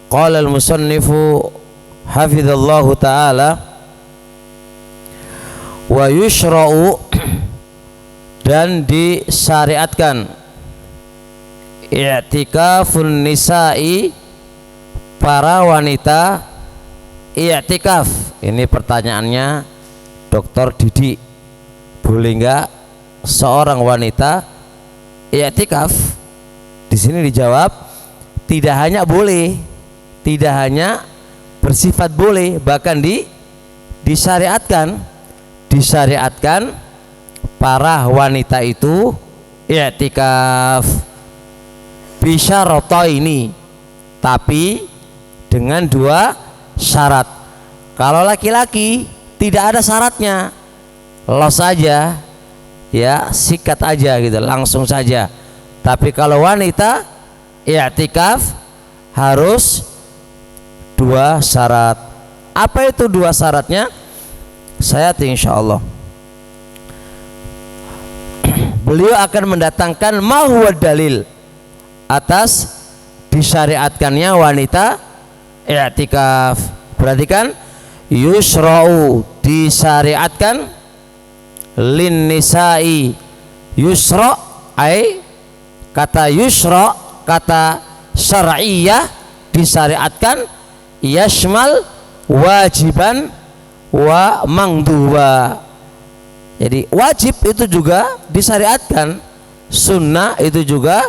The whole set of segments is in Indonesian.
Qala al-musannifu hafizallahu ta'ala wa yushra'u, dan disyariatkan i'tikafun nisa'i, para wanita i'tikaf. Ini pertanyaannya Dr. Didi, boleh enggak seorang wanita i'tikaf? Di sini dijawab tidak hanya boleh, tidak hanya bersifat boleh, bahkan disyariatkan para wanita itu i'tikaf bisyarataini, tapi dengan dua syarat. Kalau laki-laki tidak ada syaratnya, los aja ya, sikat aja gitu, langsung saja. Tapi kalau wanita i'tikaf harus dua syarat. Apa itu dua syaratnya? Saya insyaallah beliau akan mendatangkan ma huwa dalil atas disyariatkannya wanita i'tikaf. Perhatikan, yusra'u, disyariatkan, lin nisa'i, yusra' ai kata yusra', kata syar'iyyah, disyariatkan, yashmal wajiban wa mangduba. Jadi wajib itu juga disyariatkan, sunnah itu juga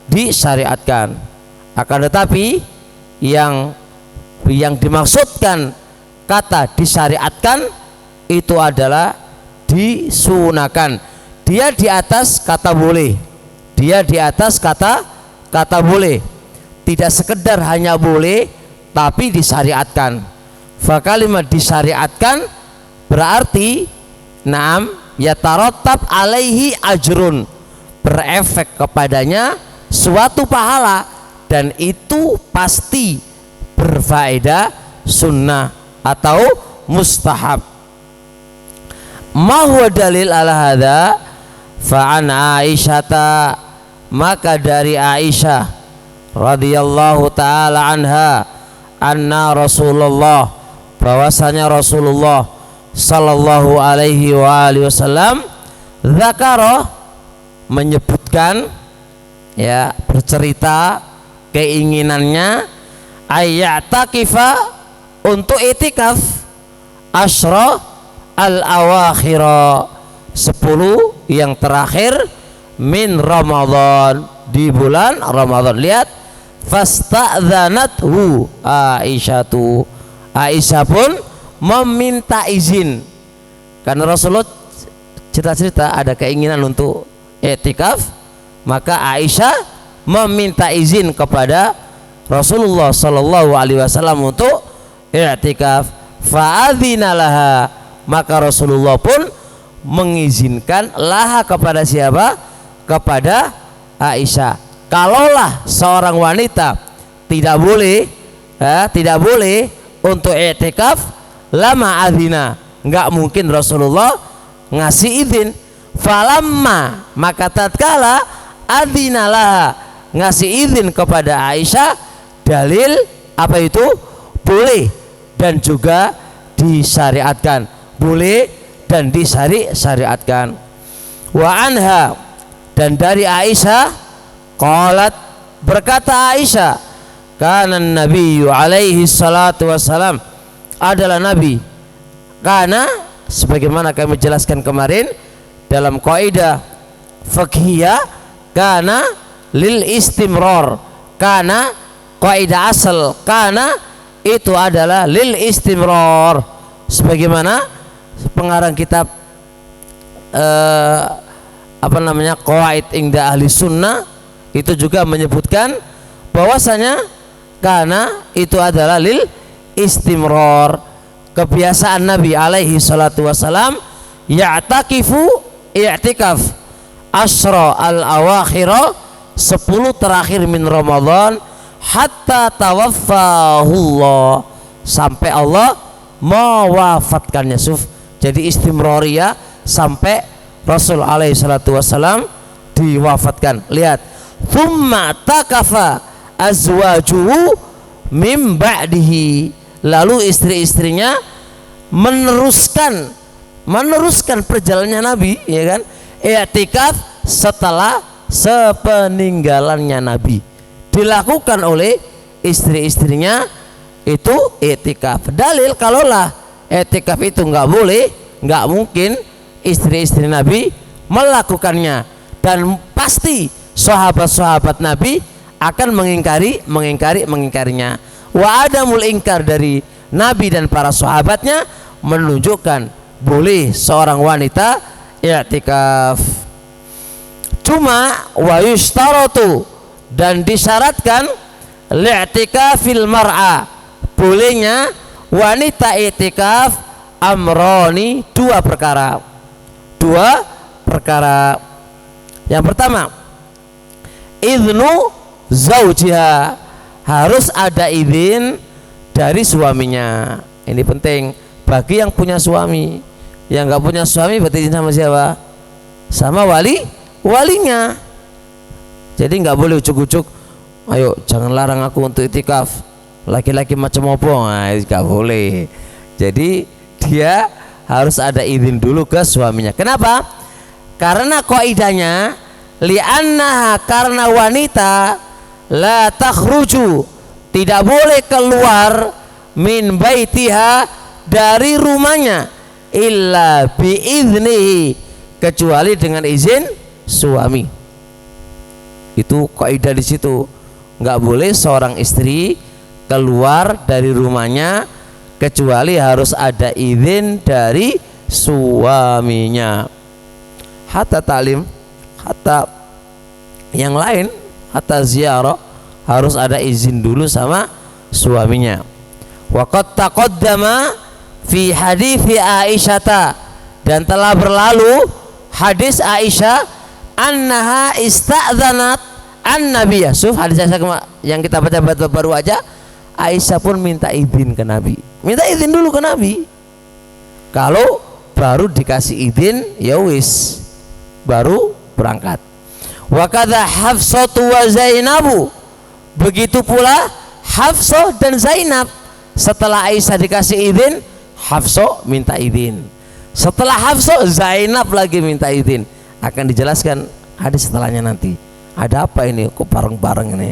disyariatkan. Akan tetapi yang dimaksudkan kata disyariatkan itu adalah disunahkan. Dia di atas kata boleh, dia di atas kata boleh, tidak sekedar hanya boleh tapi disyariatkan. Fa kalimat disyariatkan berarti naam yatarattab alaihi ajrun, berefek kepadanya suatu pahala, dan itu pasti berfaedah sunnah atau mustahab. Ma huwa dalil ala hadza? Fa an Aisyata, maka dari Aisyah radhiyallahu taala anha, anna Rasulullah, bahwasanya Rasulullah sallallahu alaihi wa alihi wasallam dzakara, menyebutkan ya, bercerita keinginannya ayyatakifa, untuk itikaf asyra al-awakhira, 10 yang terakhir min Ramadan, di bulan Ramadan. Lihat, fasta'dzanathu Aisyatu, Aisyah pun meminta izin, karena Rasulullah cerita-cerita ada keinginan untuk i'tikaf, maka Aisyah meminta izin kepada Rasulullah sallallahu alaihi wasallam untuk i'tikaf. Fa'adzina laha, maka Rasulullah pun mengizinkan laha, kepada siapa? Kepada Aisyah. Kalaulah seorang wanita tidak boleh untuk i'tikaf, lama adzina, enggak mungkin Rasulullah ngasih izin. Falamma, maka tatkala adzina laha, ngasih izin kepada Aisyah, dalil apa itu? Boleh dan juga disyariatkan, boleh dan disyariatkan. Wa anha, dan dari Aisyah, qalat, berkata Aisyah, kana Nabi alaihi salatu wassalam, adalah Nabi, karena sebagaimana kami jelaskan kemarin dalam kaidah fiqhiyah, kana lil istimrar, kana kaidah asal kana itu adalah lil istimrar, sebagaimana pengarang kitab qawaid inda ahli sunnah itu juga menyebutkan bahwasanya kana itu adalah lil istimrar, kebiasaan Nabi alaihi salatu wassalam ya'takifu, i'tikaf asyra al-awakhira, 10 terakhir min Ramadan, hatta tawaffahullah, sampai Allah mewafatkannya. Jadi istimroriyah sampai Rasul alaihi salatu wassalam diwafatkan. Lihat, thumma takafa azwajuhu mim ba'dihi, lalu istri-istrinya meneruskan perjalanannya Nabi, ya kan, i'tikaf setelah sepeninggalannya Nabi, dilakukan oleh istri-istrinya itu i'tikaf. Dalil kalaulah i'tikaf itu nggak boleh, nggak mungkin istri-istri Nabi melakukannya, dan pasti sahabat-sahabat Nabi akan mengingkarinya. Wa adamul ingkar dari Nabi dan para sahabatnya menunjukkan boleh seorang wanita i'tikaf. Cuma wa yushtaratu, dan disyaratkan li'tikafil mar'a, bolehnya wanita i'tikaf amroni, dua perkara. Yang pertama, idnu zaujiha, harus ada izin dari suaminya. Ini penting bagi yang punya suami. Yang nggak punya suami berarti izin sama siapa? Sama walinya. Jadi nggak boleh ujuk-ujuk, ayo jangan larang aku untuk i'tikaf, laki-laki macam apa, nggak boleh. Jadi dia harus ada izin dulu ke suaminya. Kenapa? Karena kaidahnya li'annaha, karena wanita la takhruju, tidak boleh keluar min baitiha, dari rumahnya, illa biiznihi, kecuali dengan izin suami. Itu kaidah di situ. Nggak boleh seorang istri keluar dari rumahnya kecuali harus ada izin dari suaminya. Hatta talim, hatta yang lain, hatta ziarah, harus ada izin dulu sama suaminya. Wa qad taqaddama fi hadithi Aisyata, dan telah berlalu hadis Aisyah, annaha ista'dzanat an-nabiy. Hadis Aisyah yang kita baca baru aja, Aisyah pun minta izin ke Nabi. Minta izin dulu ke Nabi. Kalau baru dikasih izin, ya wis, baru berangkat. Wa kadza Hafsatu wa Zainabu, begitu pula Hafsah dan Zainab. Setelah Aisyah dikasih izin, Hafsah minta izin. Setelah Hafsah, Zainab lagi minta izin. Akan dijelaskan hadis setelahnya nanti. Ada apa ini kok bareng-bareng ini?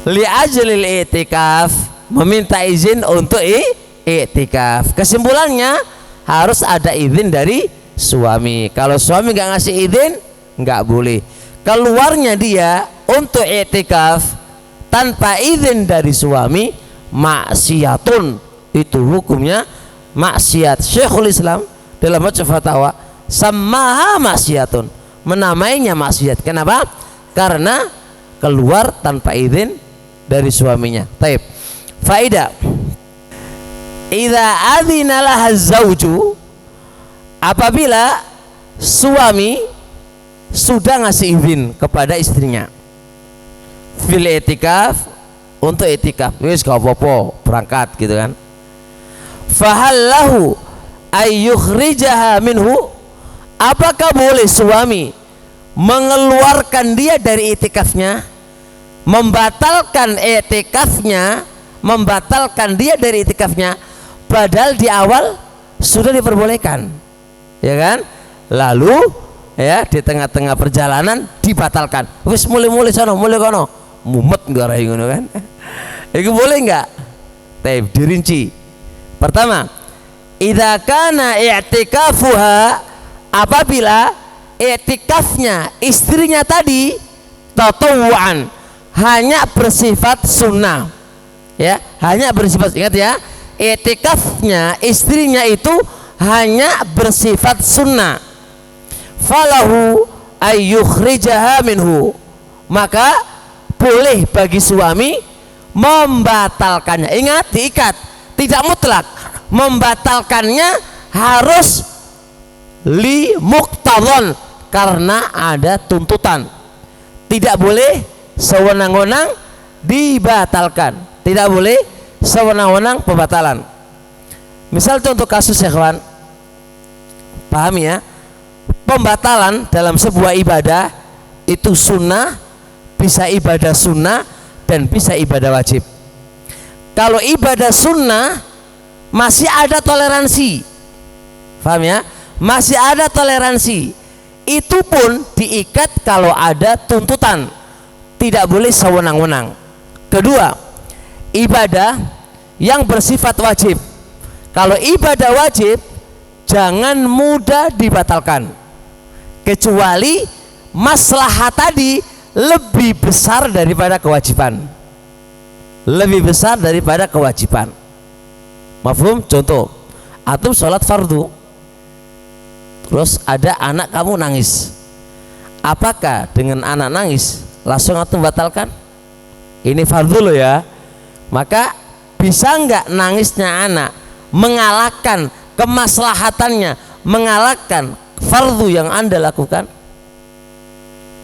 Li ajlil i'tikaf, meminta izin untuk i'tikaf. Kesimpulannya harus ada izin dari suami. Kalau suami nggak ngasih izin, nggak boleh. Keluarnya dia untuk i'tikaf tanpa izin dari suami, maksiatun, itu hukumnya maksiat. Syekhul Islam dalam Majmu' Fatawa samaha maksiatun, menamainya maksiat. Kenapa? Karena keluar tanpa izin dari suaminya. Taib. Faedah. Idza adzina laha zauju, apabila suami sudah ngasih izin kepada istrinya fil i'tikaf, untuk i'tikaf, wis gak apa-apa berangkat gitu kan. Fahallahu ayyukhrijaha minhu, apakah boleh suami mengeluarkan dia dari i'tikafnya, membatalkan i'tikafnya, membatalkan dia dari i'tikafnya, padahal di awal sudah diperbolehkan, ya kan? Lalu ya di tengah-tengah perjalanan dibatalkan, wis mulai sono, mulai kono, mumet nggak ngono kan? Itu boleh nggak? Tapi dirinci. Pertama, idza kana i'tikafuha, apabila i'tikafnya istrinya tadi tatawuan, hanya bersifat sunnah, ya, hanya bersifat, ingat ya, i'tikafnya istrinya itu hanya bersifat sunnah. Falahu ayyukhrijaha minhu, maka boleh bagi suami membatalkannya. Ingat, diikat, tidak mutlak. Membatalkannya harus li muqtadhan, karena ada tuntutan. Tidak boleh sewenang-wenang dibatalkan, tidak boleh sewenang-wenang pembatalan. Misal contoh kasus ya kawan, pahami ya, pembatalan dalam sebuah ibadah itu sunnah, bisa ibadah sunnah dan bisa ibadah wajib. Kalau ibadah sunnah masih ada toleransi, paham ya? Masih ada toleransi. Itu pun diikat kalau ada tuntutan, tidak boleh sewenang-wenang. Kedua, ibadah yang bersifat wajib. Kalau ibadah wajib jangan mudah dibatalkan, kecuali maslahat tadi lebih besar daripada kewajiban. Lebih besar daripada kewajiban. Mafhum? Contoh, antum sholat fardu, terus ada anak kamu nangis. Apakah dengan anak nangis langsung antum batalkan? Ini fardu loh ya. Maka bisa nggak nangisnya anak mengalahkan kemaslahatannya, mengalahkan fardu yang Anda lakukan?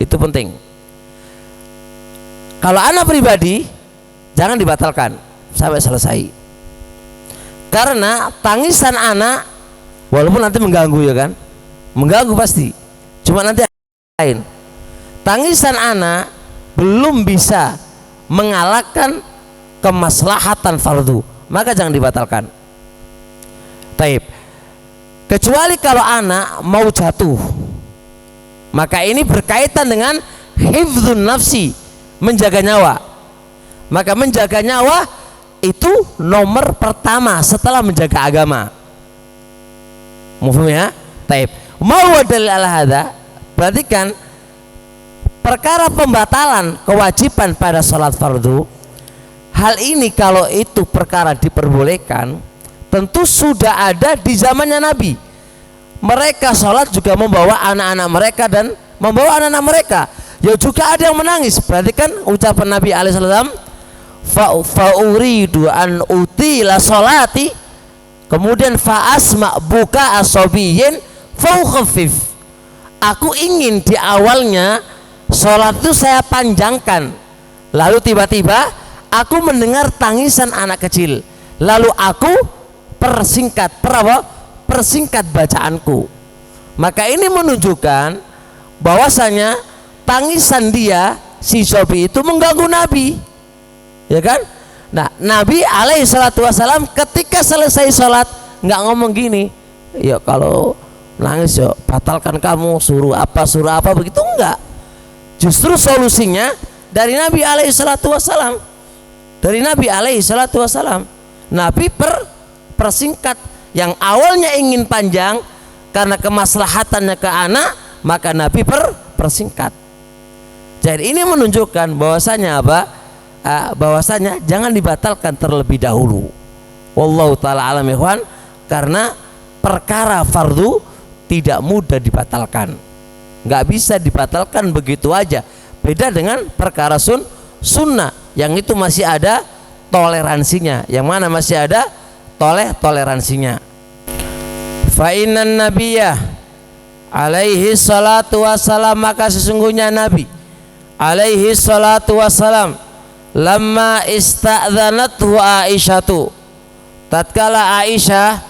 Itu penting. Kalau anak pribadi jangan dibatalkan sampai selesai, karena tangisan anak walaupun nanti mengganggu, ya kan, mengganggu pasti, cuma nanti lain. Tangisan anak belum bisa mengalahkan kemaslahatan fardu, maka jangan dibatalkan. Taib. Kecuali kalau anak mau jatuh, maka ini berkaitan dengan hifdzun nafsi, menjaga nyawa. Maka menjaga nyawa itu nomor pertama setelah menjaga agama. Mufhum ya? Taib. Mau dalil ala hadza, perhatikan perkara pembatalan kewajiban pada sholat fardu. Hal ini kalau itu perkara diperbolehkan, tentu sudah ada di zamannya Nabi. Mereka sholat juga membawa anak-anak mereka dan membawa anak-anak mereka. Ya juga ada yang menangis. Perhatikan ucapan Nabi alaihissalam, fa'uridu an utila sholati, kemudian fa'asma buka asobiyin fa'ukhafif. Aku ingin di awalnya sholat itu saya panjangkan, lalu tiba-tiba aku mendengar tangisan anak kecil, lalu aku persingkat bacaanku. Maka ini menunjukkan bahwasanya tangisan dia si Sobi itu mengganggu Nabi, ya kan? Nah, Nabi alaihi salatu wasalam ketika selesai sholat nggak ngomong gini, ya kalau nangis ya batalkan kamu, suruh apa begitu, enggak. Justru solusinya dari Nabi alaihi salatu wasalam, dari Nabi alaihi salatu wasalam, Nabi persingkat. Yang awalnya ingin panjang karena kemaslahatannya ke anak, maka Nabi persingkat. Jadi ini menunjukkan bahwasanya apa? Bahwasanya jangan dibatalkan terlebih dahulu. Wallahu taala alam ikhwan, karena perkara fardu tidak mudah dibatalkan. Nggak bisa dibatalkan begitu aja. Beda dengan perkara sunnah yang itu masih ada toleransinya, yang mana masih ada toleransinya. Fa innan nabiyya alaihi salatu wassalam, maka sesungguhnya Nabi alaihi salatu wassalam lamma ista'dzanathu Aisyatu, tatkala Aisyah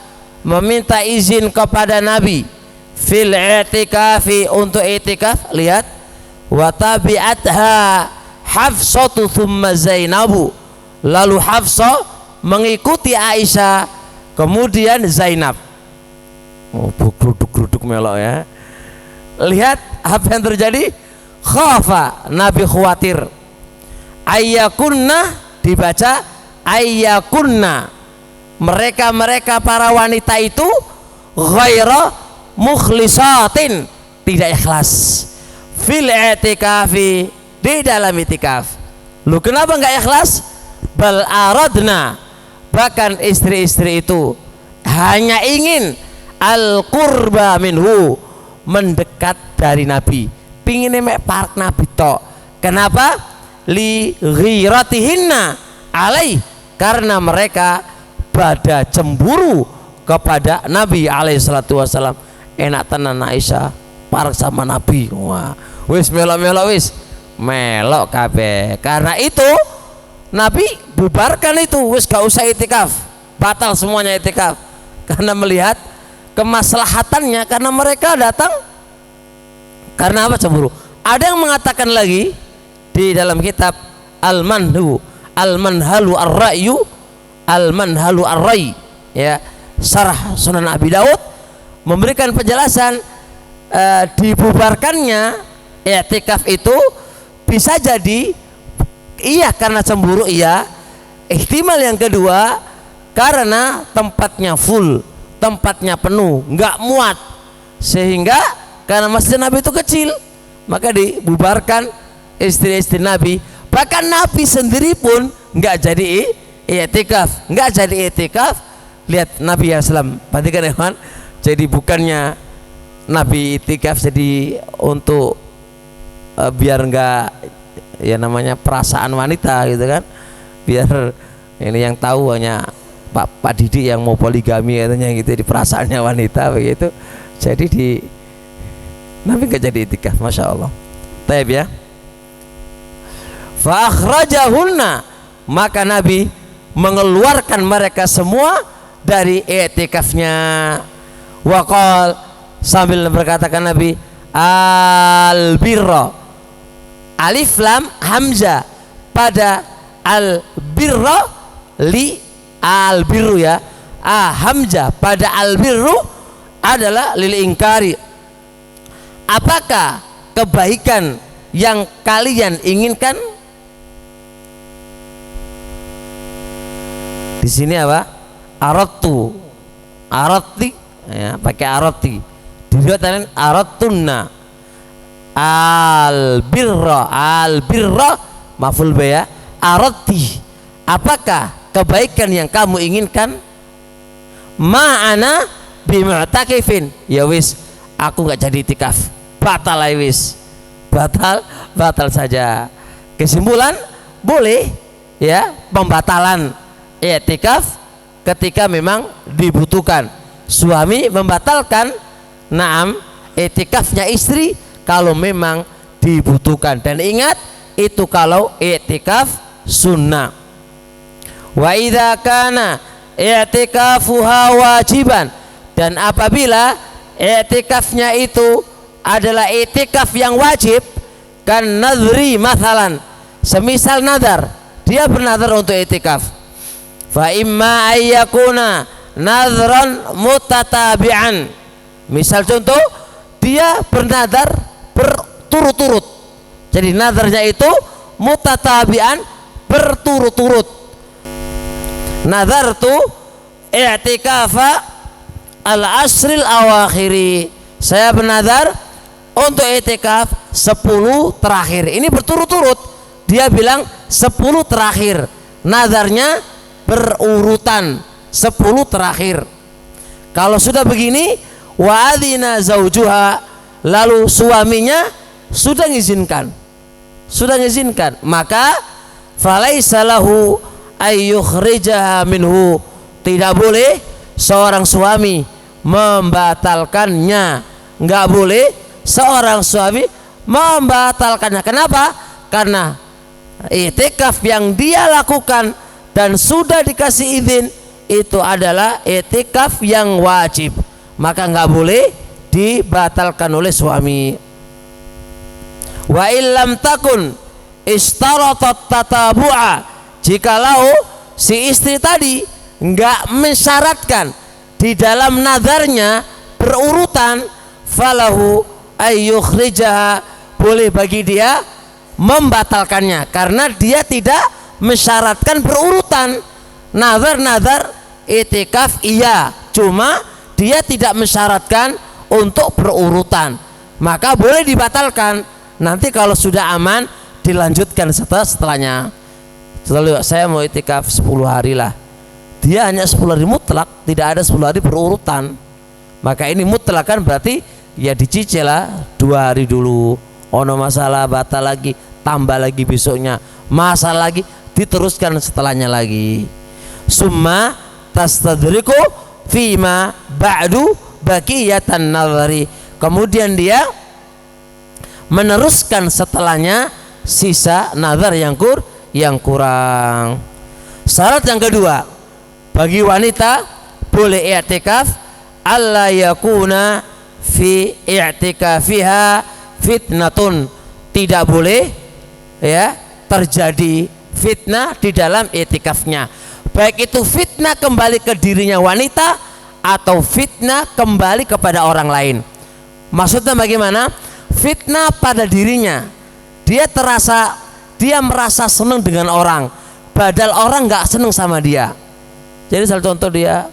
meminta izin kepada Nabi fil i'tikafi, untuk i'tikaf, lihat, wa tabi'atha Hafsatu thumma Zainabu, lalu Hafsah mengikuti Aisyah, kemudian Zainab. Oh, geruduk melok ya. Lihat apa yang terjadi. Khafa, Nabi khawatir. Ayyakunna, dibaca ayyakunna, mereka para wanita itu ghaira mukhlisatin, tidak ikhlas fil i'tikafi, di dalam i'tikaf. Lu kenapa enggak ikhlas? Bal aradna, bahkan istri-istri itu hanya ingin al-qurba minhu, mendekat dari Nabi, pingin mek park Nabi tok. Kenapa? Li ghiratihinna alai, karena mereka pada cemburu kepada Nabi alaihi salatu wasalam. Enak tenan Aisyah park sama Nabi. Wah, wis melok-melok, wis melok kabeh. Karena itu Nabi bubarkan itu, wis gak usah itikaf, batal semuanya itikaf, karena melihat kemaslahatannya, karena mereka datang karena apa? Cemburu. Ada yang mengatakan lagi di dalam kitab al-manhalu ar-ra'yu al-manhalu ar-ray, ya, Syarah Sunan Abi Daud memberikan penjelasan dibubarkannya i'tikaf itu bisa jadi iya karena cemburu, iya. Ihtimal yang kedua karena tempatnya full, tempatnya penuh, nggak muat, sehingga karena masjid Nabi itu kecil maka dibubarkan istri-istri Nabi. Bahkan Nabi sendiri pun nggak jadi i'tikaf, nggak jadi i'tikaf. Lihat Nabi SAW, perhatikan ya kan, jadi bukannya Nabi i'tikaf jadi untuk biar nggak, ya namanya perasaan wanita gitu kan, biar ini yang tahu hanya Pak Didi yang mau poligami katanya gitu, di perasaannya wanita begitu. Jadi Nabi nggak jadi i'tikaf, masya Allah. Taib ya. Fa akhrajahunna, maka Nabi mengeluarkan mereka semua dari i'tikafnya. Waqal, sambil berkatakan Nabi, al birra, alif lam hamzah pada al birra li al birru, ya, hamzah pada al birru adalah lil ingkari. Apakah kebaikan yang kalian inginkan? Di sini apa? Aradtu, aradti, ya, pakai aradti. Diriwayatkan aradtunna. Al birra maf'ul bih, ya. Aradti, apakah kebaikan yang kamu inginkan? Ma'ana bimu'takifin, ya wis, aku nggak jadi i'tikaf, batal ya wis, batal saja. Kesimpulan, boleh ya pembatalan i'tikaf ketika memang dibutuhkan. Suami membatalkan naam i'tikafnya istri kalau memang dibutuhkan, dan ingat itu kalau i'tikaf sunnah. Wa idza kana i'tikafuha wajiban, dan apabila i'tikafnya itu adalah i'tikaf yang wajib, kan nadri mathalan, semisal nadar, dia bernadar untuk i'tikaf, fa imma ayyakuna nadran mutatabi'an, misal contoh dia bernadar berturut-turut, jadi nadarnya itu mutatabi'an, berturut-turut. Nadartu i'tikafa al-asril awakhiri, saya bernadar untuk i'tikaf 10 terakhir. Ini berturut-turut, dia bilang 10 terakhir, nadarnya berurutan 10 terakhir. Kalau sudah begini, wa adzina zaujuha, lalu suaminya sudah mengizinkan, maka falaisa lahu ayyukhrijaha minhu, tidak boleh seorang suami membatalkannya, nggak boleh seorang suami membatalkannya. Kenapa? Karena i'tikaf yang dia lakukan dan sudah dikasih izin itu adalah i'tikaf yang wajib, maka nggak boleh dibatalkan oleh suami. Wa illam takun istaratat tatabu'a, jikalau si istri tadi nggak mensyaratkan di dalam nadarnya berurutan, falahu ayyukhrijaha, boleh bagi dia membatalkannya, karena dia tidak mensyaratkan berurutan. Nazar i'tikaf iya, cuma dia tidak mensyaratkan untuk berurutan, maka boleh dibatalkan. Nanti kalau sudah aman dilanjutkan setelahnya. Setelah saya mau i'tikaf 10 hari lah, dia hanya 10 hari mutlak, tidak ada 10 hari berurutan, maka ini mutlak kan, berarti ya dicicil lah 2 hari dulu, ono masalah batal lagi, tambah lagi besoknya, masalah lagi, diteruskan setelahnya lagi. Summa tastadriku fima ba'du baqiyatan nazari, kemudian dia meneruskan setelahnya sisa nazar yang kurang. Syarat yang kedua bagi wanita boleh i'tikaf, alla yakuna fi i'tikafiha fitnatun, tidak boleh ya terjadi fitnah di dalam i'tikafnya, baik itu fitnah kembali ke dirinya wanita atau fitnah kembali kepada orang lain. Maksudnya bagaimana? Fitnah pada dirinya, dia merasa senang dengan orang, padahal orang nggak senang sama dia. Jadi salah contoh, dia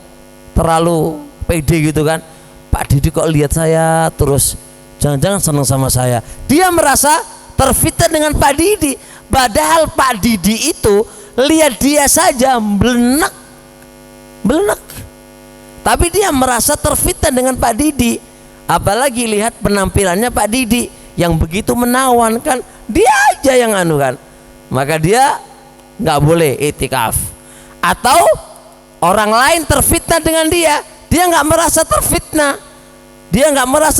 terlalu pede gitu kan, Pak Didi kok lihat saya terus, jangan-jangan senang sama saya. Dia merasa terfitnah dengan Pak Didi, padahal Pak Didi itu lihat dia saja belenek, tapi dia merasa terfitnah dengan Pak Didi. Apalagi lihat penampilannya Pak Didi yang begitu menawan kan, dia aja yang anu kan, maka dia nggak boleh i'tikaf. Atau orang lain terfitnah dengan dia nggak merasa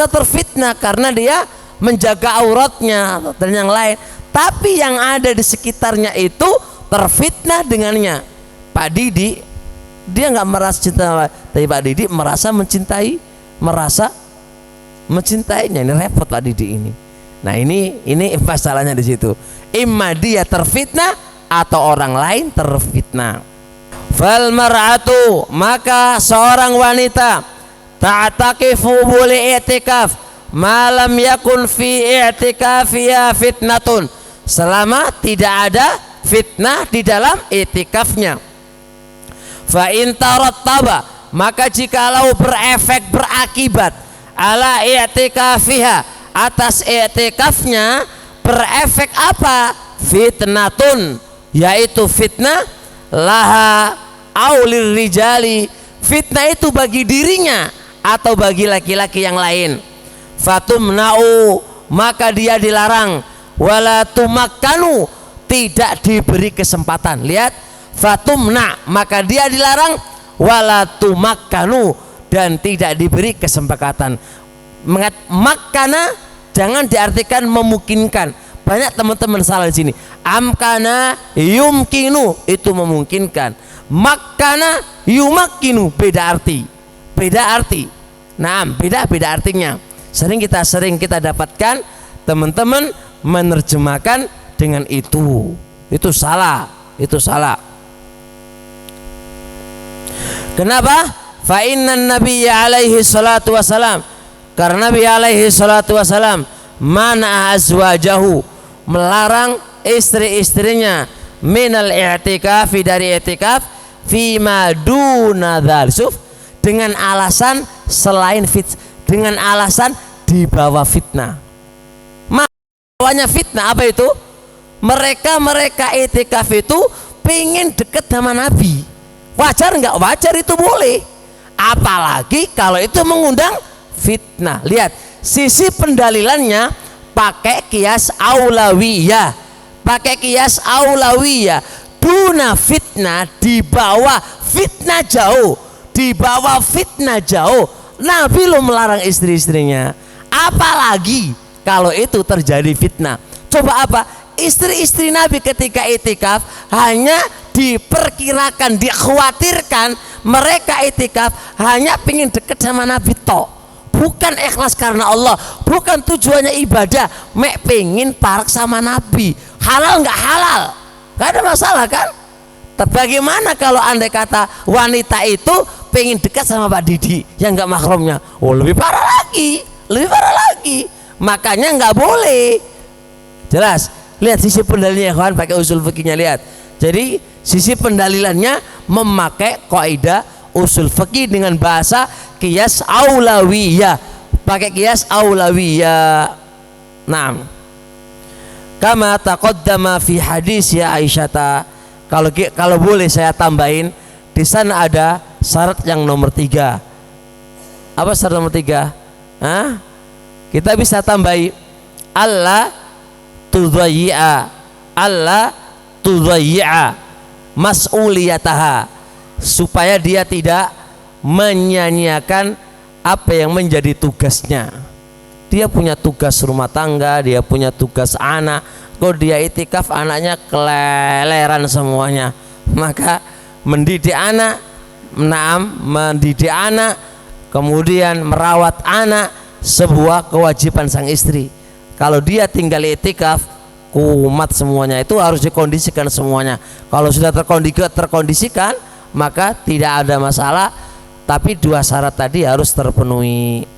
terfitnah, karena dia menjaga auratnya dan yang lain, tapi yang ada di sekitarnya itu terfitnah dengannya. Pak Didi dia nggak merasa cinta, tapi Pak Didi merasa mencintainya. Ini repot Pak Didi ini. Nah ini masalahnya di situ. Imma dia terfitnah atau orang lain terfitnah. Fal mar'atu, maka seorang wanita ta'takifu boleh i'tikaf malam yakun fi i'tikafiya fitnatun, selama tidak ada fitnah di dalam i'tikafnya. Fa in tarattaba, maka jikalau berakibat ala i'tikafiha, atas i'tikafnya berefek apa? Fitnatun, yaitu fitnah laha aulir rijali, fitnah itu bagi dirinya atau bagi laki-laki yang lain. Fatumna'u, maka dia dilarang. Wala tumakkanu, tidak diberi kesempatan. Lihat, fatumna, maka dia dilarang. Wala tumakkanu, dan tidak diberi kesempatan. Makkana jangan diartikan memungkinkan. Banyak teman-teman salah di sini. Amkana yumkinu, itu memungkinkan. Makkana yumakkinu, beda arti. Nah, beda artinya. Sering kita dapatkan teman-teman menerjemahkan dengan itu salah. Kenapa? Fa innan nabiyya alaihi salatu wasalam, karena Nabi alaihi salatu wasalam mana azwajahu, melarang istri-istrinya minal i'tikafi, dari i'tikaf, fima duna dzalik, dengan alasan selain dengan alasan di bawah fitnah. Bawahnya fitnah apa itu? Mereka i'tikaf itu pengen deket sama Nabi. Wajar nggak? Wajar, itu boleh. Apalagi kalau itu mengundang fitnah. Lihat sisi pendalilannya, pakai kias aulawiyah, duna fitnah, di bawah fitnah jauh, Nabi lo melarang istri-istrinya. Apalagi kalau itu terjadi fitnah. Coba apa? Istri-istri Nabi ketika i'tikaf hanya diperkirakan, dikhawatirkan mereka i'tikaf hanya pengen deket sama Nabi tok, bukan ikhlas karena Allah, bukan tujuannya ibadah, mek pengen parak sama Nabi. Halal nggak halal? Gak ada masalah kan? Tapi bagaimana kalau andai kata wanita itu pengen dekat sama Pak Didi yang nggak mahramnya? Oh, lebih parah lagi. Makanya nggak boleh. Jelas. Lihat sisi pendalilannya, kawan, pakai usul fikihnya. Lihat. Jadi sisi pendalilannya memakai kaidah usul fikih dengan bahasa qiyas aulawiyah, pakai qiyas aulawiyah. Naam. Kama taqaddama fi hadis ya Aisyah. Kalau boleh saya tambahin, di sana ada syarat yang nomor 3. Apa syarat nomor 3? Kita bisa tambahi Allah tudhayyi'a mas'uliyataha, supaya dia tidak menyanyiakan apa yang menjadi tugasnya. Dia punya tugas rumah tangga, dia punya tugas anak. Kok dia i'tikaf anaknya keleleran semuanya, maka mendidik anak, kemudian merawat anak, sebuah kewajiban sang istri. Kalau dia tinggal i'tikaf, kumat semuanya, itu harus dikondisikan semuanya. Kalau sudah terkondisikan maka tidak ada masalah, tapi dua syarat tadi harus terpenuhi.